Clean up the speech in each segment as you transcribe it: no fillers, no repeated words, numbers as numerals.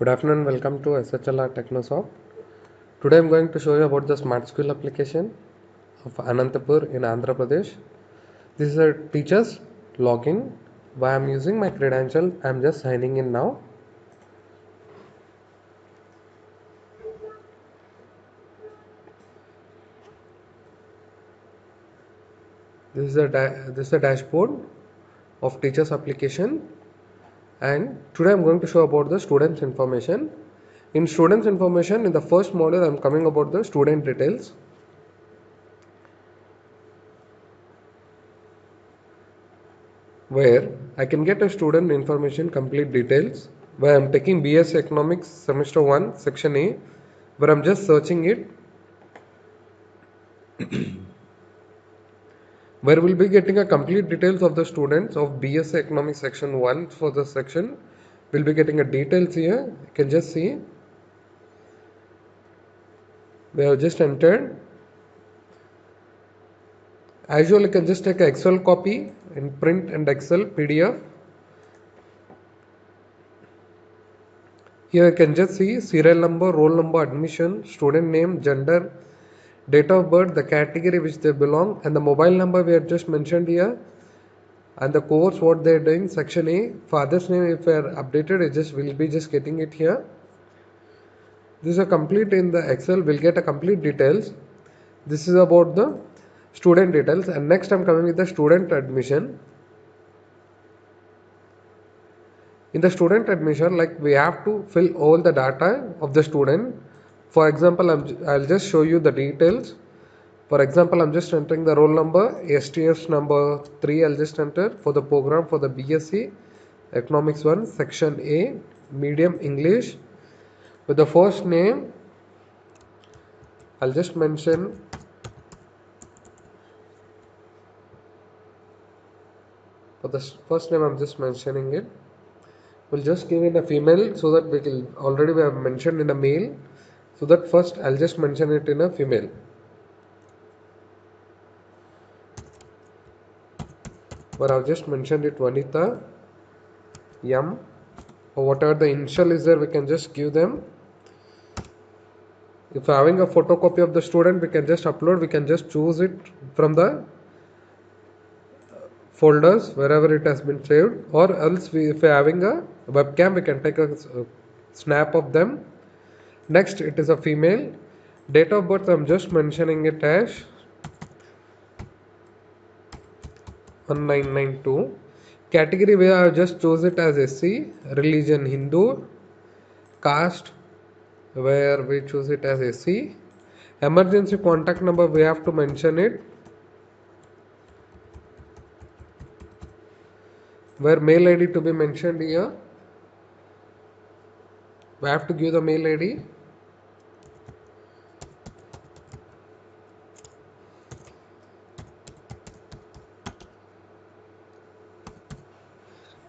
Good afternoon, welcome to SHLR Technosoft. Today I am going to show you about the Smart School application of Anantapur in Andhra Pradesh. This is a teacher's login. Why I am using my credential, I am just signing in now. This is a dashboard of teacher's application, and today I am going to show about the students information. In students information, in the first module I am coming about the student details. Where I can get a student information complete details, where I'm taking BS Economics semester 1 section A, where I'm just searching it, where we'll be getting a complete details of the students of BS Economics section 1 for the section. We'll be getting a details here. You can just see we have just entered. As usual, you can just take an Excel copy in print and Excel PDF. Here you can just see serial number, roll number, admission, student name, gender, date of birth, the category which they belong, and the mobile number we have just mentioned here, and the course what they are doing, section A. Father's name, if we are updated, we'll be just getting it here. This is a complete in the Excel. We'll get a complete details. This is about the student details, and next I'm coming with the student admission. In the student admission, like we have to fill all the data of the student. For example, I'll just show you the details. For example, I'm just entering the roll number, STS number 3. I'll just enter for the program for the BSc Economics 1 section A, medium English. With the first name, I'll just mention for the first name. I'm just mentioning it. We'll just give it a female, so that we have mentioned in a male, so that first I'll just mention it in a female. But I've just mentioned it Vanita M, or whatever the initial is there, we can just give them. If having a photocopy of the student, we can just upload. We can just choose it from the folders wherever it has been saved, or else if we are having a webcam, we can take a snap of them. Next, it is a female. Date of birth, I'm just mentioning it as 1992. Category, we have just choose it as SC. Religion, Hindu. Caste, where we choose it as SC. Emergency contact number, we have to mention it. Where mail ID to be mentioned here, we have to give the mail ID.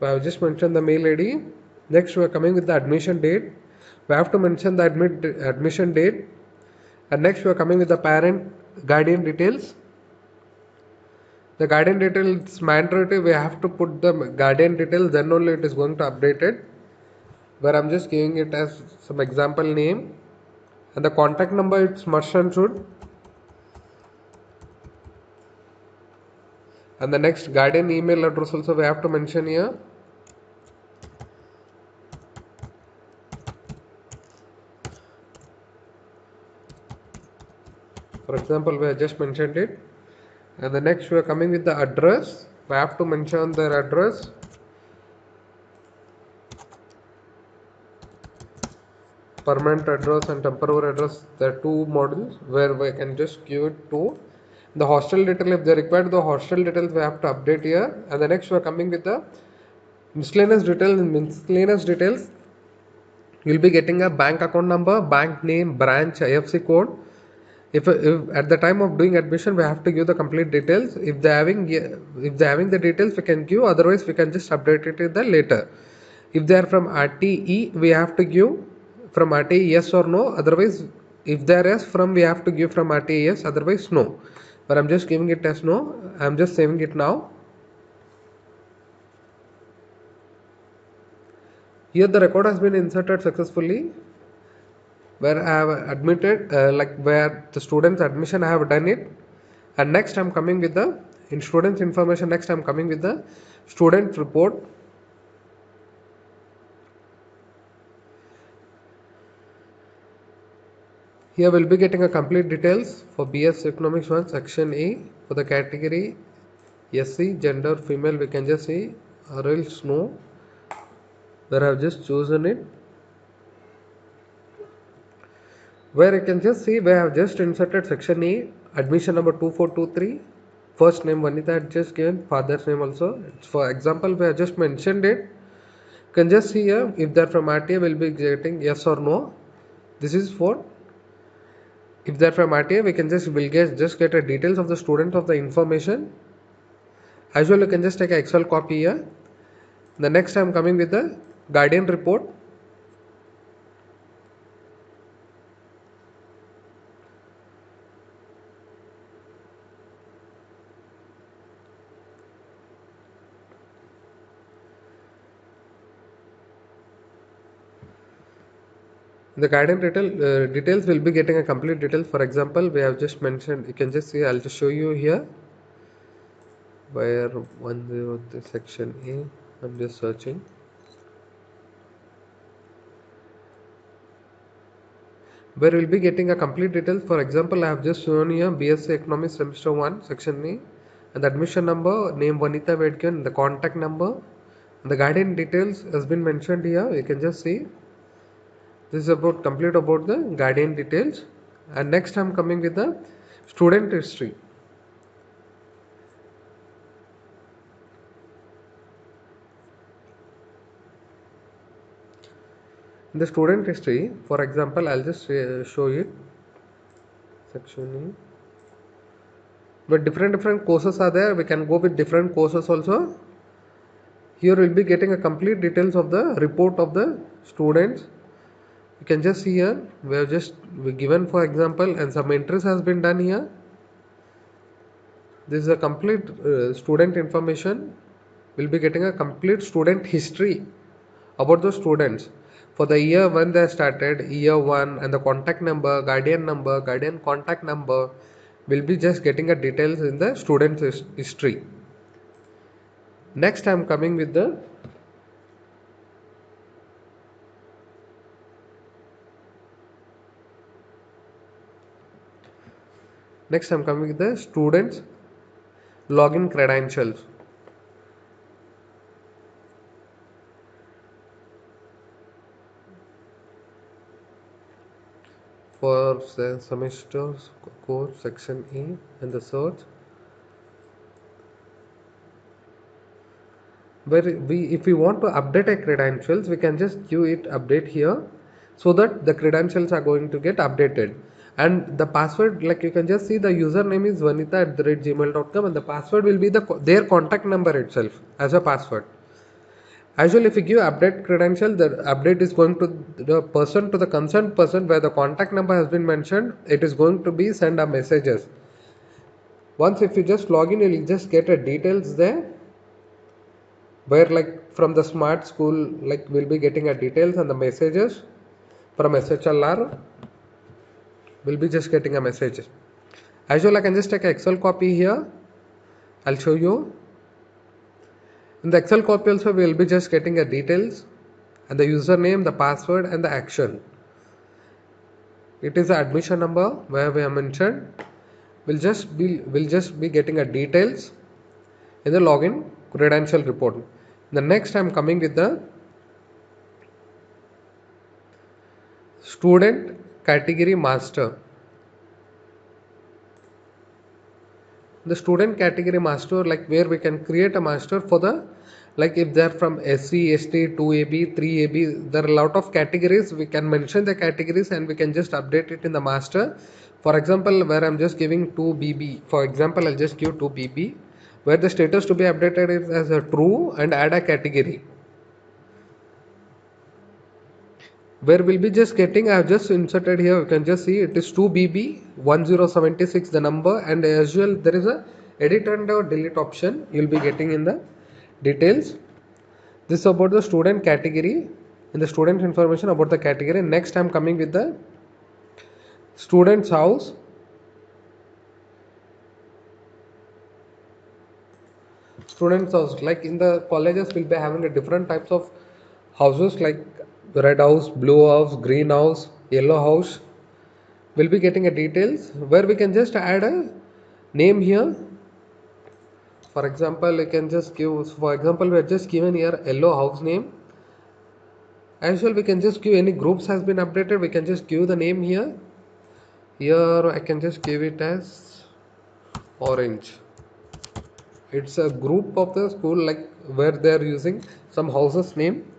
I have just mentioned the mail ID. Next, we are coming with the admission date. We have to mention the admission date. And next, we are coming with the parent guardian details. The guardian details mandatory. We have to put the guardian details, then only it is going to update it. Where I'm just giving it as some example name, and the contact number, it's must and should. And the next guardian email address also we have to mention here. For example, we have just mentioned it. And the next we are coming with the address. We have to mention their address. Permanent address and temporary address, there are two models where we can just give it to. The hostel detail, if they require the hostel details, we have to update here. And the next we are coming with the miscellaneous details. In miscellaneous details, you'll be getting a bank account number, bank name, branch, IFC code. If at the time of doing admission, we have to give the complete details. If they're having the details, we can give. Otherwise, we can just update it in the later. If they are from RTE, we have to give from RTE yes or no. Otherwise, if they are yes from, we have to give from RTE yes. Otherwise, no. But I'm just giving it as no. I'm just saving it now. Here the record has been inserted successfully, where I have admitted, where the student's admission I have done it, and next I'm coming with the in student's information. Next I'm coming with the student report. Here we'll be getting a complete details for BS Economics 1 section A for the category SC gender female. We can just see or else no, where I've just chosen it, where you can just see where I have just inserted section A, admission number 2423, first name Vanita had just given, father's name also. For example, we have just mentioned it. You can just see here if they're from RTA, we'll be getting yes or no. This is for if they're from RTA, we can just get a details of the student of the information. As well, you can just take an Excel copy here. The next I'm coming with the guardian report. The guardian details will be getting a complete details. For example, we have just mentioned, you can just see, I'll just show you here where 103 section A, I'm just searching. Where we'll be getting a complete details. For example, I have just shown here BSc Economics semester 1 section A, and the admission number, name Vanita Vedkin, the contact number, and the guardian details has been mentioned here. You can just see this is about complete about the guardian details. And next I'm coming with the student history. In the student history, for example, I'll just show it section E. But different courses are there. We can go with different courses also. Here we'll be getting a complete details of the report of the students. You can just see here we have just given for example, and some entries has been done here. This is a complete student information. We'll be getting a complete student history about the students for the year when they started, year 1, and the contact number, guardian contact number. We'll be just getting a details in the student history. Next I'm coming with the students login credentials. For semesters course section E and the search, where if we want to update a credentials, we can just give it update here, so that the credentials are going to get updated. And the password, like you can just see, the username is vanita@gmail.com, and the password will be their contact number itself as a password. As well, if you give update credential, the update is going to the concerned person where the contact number has been mentioned. It is going to be send a messages. Once if you just log in, you will just get a details there, where like from the smart school, like we'll be getting a details and the messages from SHLR. We'll be just getting a message. As well, I can just take an Excel copy here. I'll show you. In the Excel copy also, we will be just getting a details and the username, the password, and the action. It is the admission number where we have mentioned. We'll just be getting a details in the login credential report. The next I'm coming with the student category master. The student category master, like where we can create a master for the, like if they're from SC, ST, 2AB, 3AB, there are a lot of categories. We can mention the categories and we can just update it in the master. For example, where I'm just giving 2BB, for example, I'll just give 2BB, where the status to be updated is as a true, and add a category. Where we'll be just getting, I have just inserted here, you can just see it is 2BB1076 the number, and as well there is a edit and delete option you'll be getting in the details. This is about the student category. in the student information about the category. Next I'm coming with the student's house. Students house, like in the colleges we'll be having a different types of houses like red house, blue house, green house, yellow house. We'll be getting a details where we can just add a name here. For example, you can just give, for example, we are just given here yellow house name. As well, we can just give any groups has been updated. We can just give the name here. Here I can just give it as orange. It's a group of the school, like where they are using some houses name,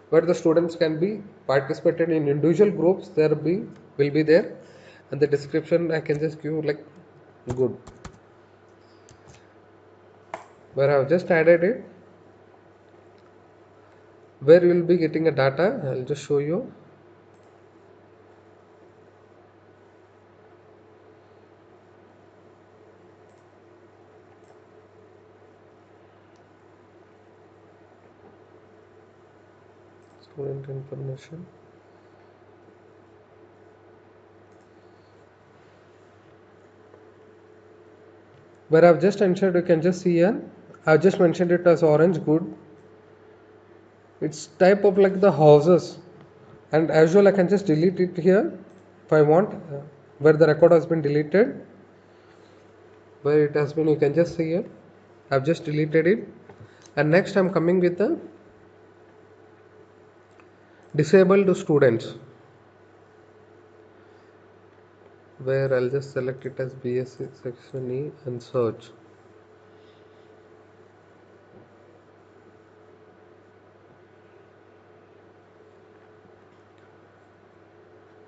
where the students can be participated in individual groups. There will be there, and the description I can just give like good, where I have just added it. Where you will be getting a data, I'll just show you. Student information. Where I've just entered, you can just see here. I've just mentioned it as orange, good. It's type of like the houses, and as well I can just delete it here if I want, where the record has been deleted, where it has been, you can just see here. I've just deleted it, and next I'm coming with the disabled students, where I'll just select it as BSc section E and search.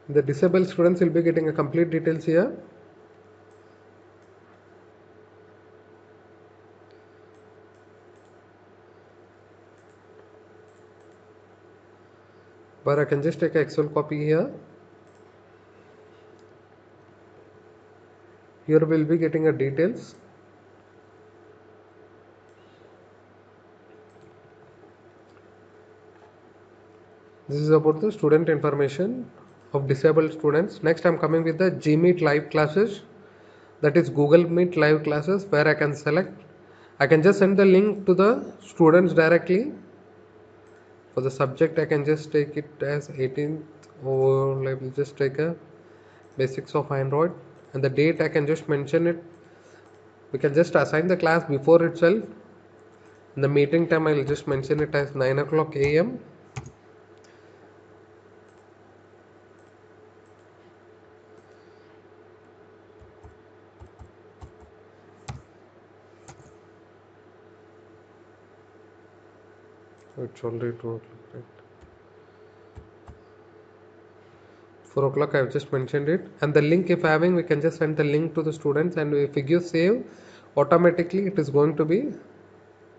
The disabled students will be getting a complete details here. Where I can just take an Excel copy here. Here we'll be getting a details. This is about the student information of disabled students. Next I'm coming with the Gmeet live classes, that is Google Meet live classes, where I can select, I can just send the link to the students directly. For the subject I can just take it as 18th, or I will just take a basics of Android, and the date I can just mention it. We can just assign the class before itself. In the meeting time I will just mention it as 9 o'clock AM. It's already 2 o'clock, right? 4 o'clock I have just mentioned it, and the link if having, we can just send the link to the students, and if we give save, automatically it is going to be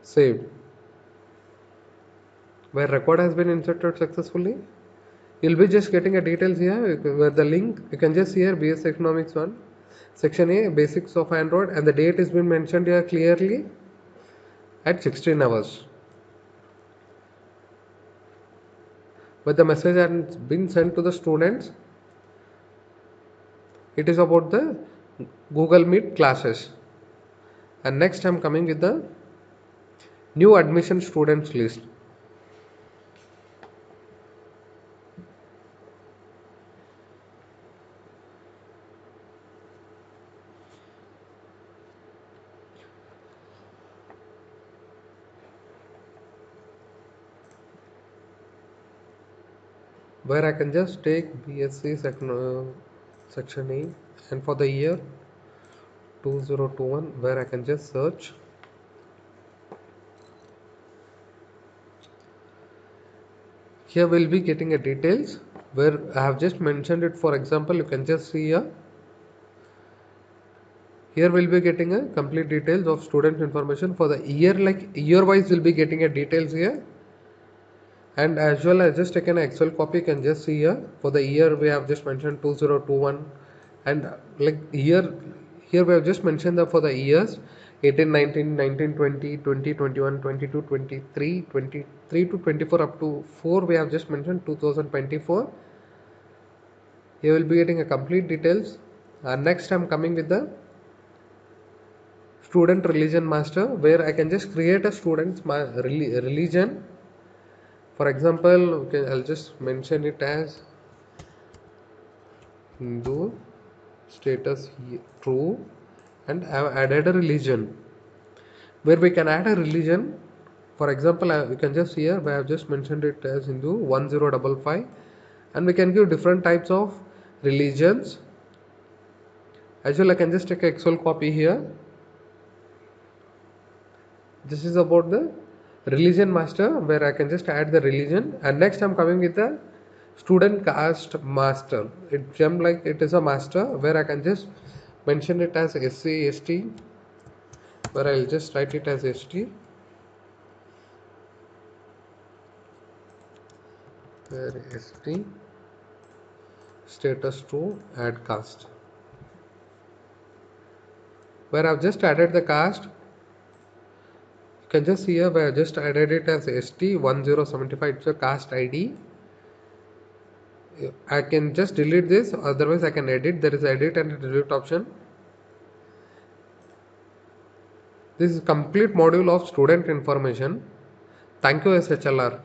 saved. Where record has been inserted successfully, you'll be just getting a details here, where the link you can just see here BS Economics 1 section A basics of Android, and the date has been mentioned here clearly at 16 hours. But the message has been sent to the students. It is about the Google Meet classes. And next I'm coming with the new admission students list. Where I can just take BSc section E, and for the year 2021, where I can just search. Here we'll be getting a details where I have just mentioned it. For example, you can just see here. Here we'll be getting a complete details of student information for the year, like year wise we'll be getting a details here. And as well as just taken an Excel copy, you can just see here for the year we have just mentioned 2021, and like here we have just mentioned that for the years 18, 19, 19, 20, 20, 21, 22, 23, 23 to 24 up to 4 we have just mentioned 2024. You will be getting a complete details. Next I'm coming with the student religion master, where I can just create a student's religion. For example, okay, I'll just mention it as Hindu, status true, and I have added a religion, where we can add a religion. For example, we can just here where I have just mentioned it as Hindu 1055, and we can give different types of religions. As well, I can just take an Excel copy here. This is about the religion master, where I can just add the religion. And next I'm coming with the student caste master. It jump like it is a master, where I can just mention it as SC ST, where I'll just write it as ST, where ST status to add caste, where I've just added the caste. You can just see here where I just added it as ST1075. It's a caste ID. I can just delete this, otherwise I can edit. There is edit and delete option. This is complete module of student information. Thank you SHLR.